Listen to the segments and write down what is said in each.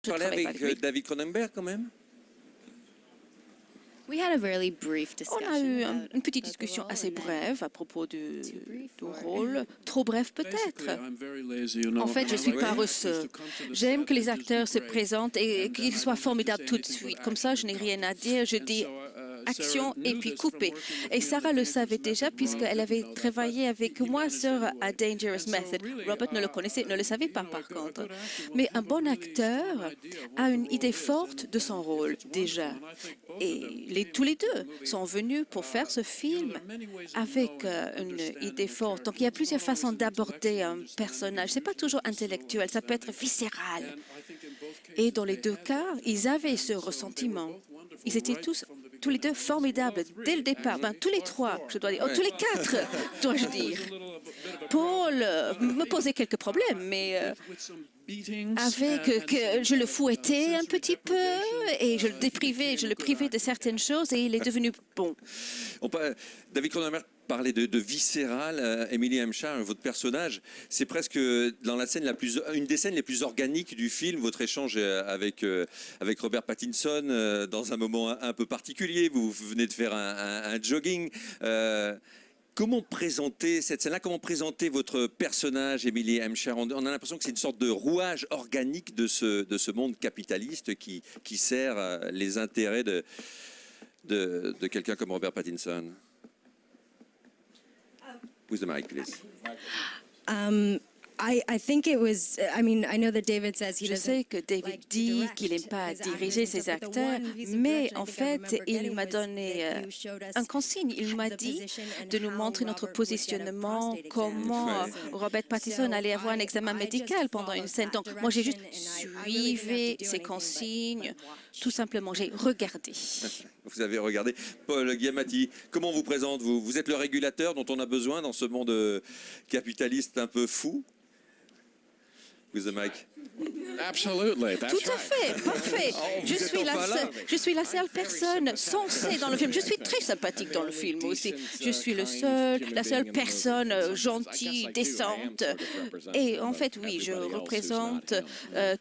Je Parlé travaille pas avec avec lui. David Cronenberg quand même? On a eu une petite discussion assez brève à propos du rôle. Trop bref peut-être. En fait, je suis paresseux. J'aime que les acteurs se présentent et qu'ils soient formidables tout de suite. Comme ça, je n'ai rien à dire. Je dis action et puis couper. Et Sarah le savait déjà puisqu'elle avait travaillé avec moi sur A Dangerous Method. Robert ne le savait pas par contre. Mais un bon acteur a une idée forte de son rôle déjà. Et tous les deux sont venus pour faire ce film avec une idée forte. Donc il y a plusieurs façons d'aborder un personnage. C'est pas toujours intellectuel, ça peut être viscéral. Et dans les deux cas, ils avaient ce ressentiment. Ils étaient tous les deux formidables dès le départ. Ben, tous les trois, je dois dire. Oh, tous les quatre, dois-je dire. Paul me posait quelques problèmes, mais avec que je le fouettais un petit peu et je le privais de certaines choses et il est devenu bon. David Cronenberg parlait de viscéral. Emily Hampshire, votre personnage, c'est presque dans la scène une des scènes les plus organiques du film. Votre échange avec Robert Pattinson dans un moment un peu particulier. Vous venez de faire un jogging. Comment présenter cette scène-là? Comment présenter votre personnage, Emily Hampshire? On a l'impression que c'est une sorte de rouage organique de ce monde capitaliste qui sert les intérêts de quelqu'un comme Robert Pattinson. With the mic, please. Je sais que David dit qu'il n'aime pas diriger ses acteurs, mais en fait, il m'a donné un consigne. Il m'a dit de nous montrer notre positionnement, comment Robert Pattinson allait avoir un examen médical pendant une scène. Donc, moi, j'ai juste suivi ses consignes, tout simplement. J'ai regardé. Vous avez regardé. Paul Giamatti, comment on vous présente? Vous êtes le régulateur dont on a besoin dans ce monde capitaliste un peu fou? With the mic. Absolutely. That's Tout à fait, parfait. Je suis la seule personne censée dans le film. Je suis très sympathique dans le film aussi. Je suis la seule personne gentille, décente. Et en fait, oui, je représente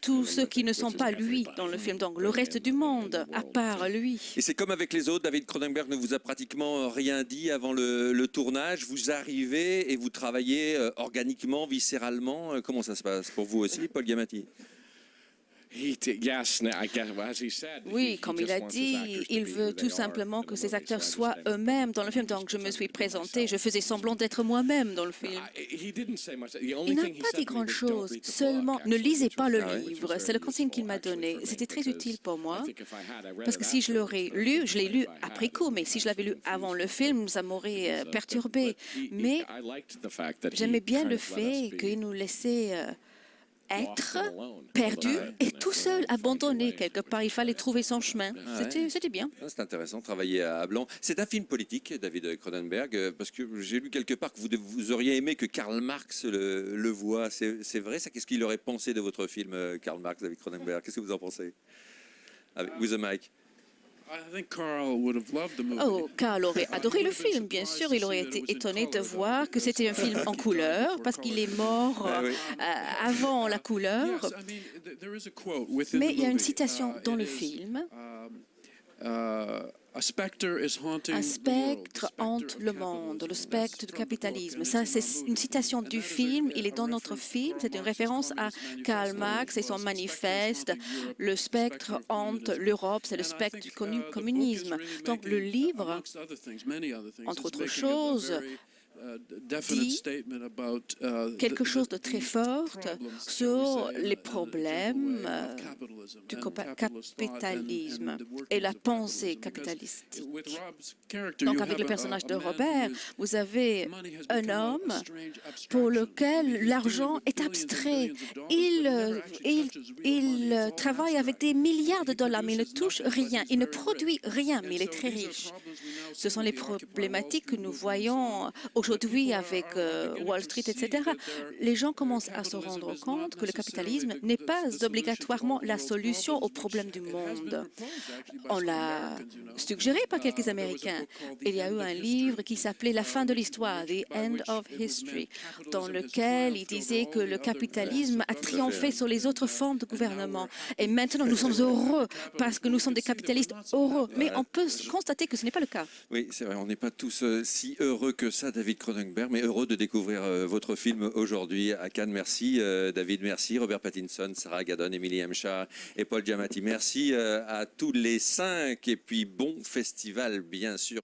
tous ceux qui ne sont pas lui dans le film, donc le reste du monde, à part lui. Et c'est comme avec les autres, David Cronenberg ne vous a pratiquement rien dit avant le tournage. Vous arrivez et vous travaillez organiquement, viscéralement. Comment ça se passe pour vous aussi, Paul Giamatti? Oui, comme il a dit, il veut tout simplement que ces acteurs soient eux-mêmes dans le film. Donc, je me suis présentée, je faisais semblant d'être moi-même dans le film. Il n'a pas dit grand-chose, seulement ne lisez pas le livre. C'est le consigne qu'il m'a donné. C'était très utile pour moi, parce que si je l'aurais lu, je l'ai lu après coup, mais si je l'avais lu avant le film, ça m'aurait perturbé. Mais j'aimais bien le fait qu'il nous laissait être perdu et tout seul, abandonné quelque part. Il fallait trouver son chemin. C'était bien. C'est intéressant, travailler à Blanc. C'est un film politique, David Cronenberg, parce que j'ai lu quelque part que vous auriez aimé que Karl Marx le voie. C'est vrai, ça? Qu'est-ce qu'il aurait pensé de votre film, Karl Marx, David Cronenberg? Qu'est-ce que vous en pensez? With the mic. Oh, Karl aurait adoré le film, bien sûr. Il aurait été étonné de voir que c'était un film en couleur, parce qu'il est mort avant la couleur. Mais il y a une citation dans le film. Un spectre hante le monde, le spectre du capitalisme. Ça, c'est une citation du film. Il est dans notre film. C'est une référence à Karl Marx et son manifeste. Le spectre hante l'Europe, c'est le spectre du communisme. Donc, le livre, entre autres choses, dit quelque chose de très fort sur les problèmes du capitalisme et la pensée capitalistique. Donc, avec le personnage de Robert, vous avez un homme pour lequel l'argent est abstrait. Il travaille avec des milliards de dollars, mais il ne touche rien. Il ne produit rien, mais il est très riche. Ce sont les problématiques que nous voyons aujourd'hui avec Wall Street, etc. Les gens commencent à se rendre compte que le capitalisme n'est pas obligatoirement la solution aux problèmes du monde. On l'a suggéré par quelques Américains. Il y a eu un livre qui s'appelait La fin de l'histoire, The End of History, dans lequel il disait que le capitalisme a triomphé sur les autres formes de gouvernement. Et maintenant, nous sommes heureux parce que nous sommes des capitalistes heureux. Mais on peut constater que ce n'est pas le cas. Oui, c'est vrai, on n'est pas tous si heureux que ça, David Cronenberg, mais heureux de découvrir votre film aujourd'hui à Cannes. Merci David, merci Robert Pattinson, Sarah Gadon, Emily Hemshar et Paul Giamatti. Merci à tous les 5 et puis bon festival bien sûr.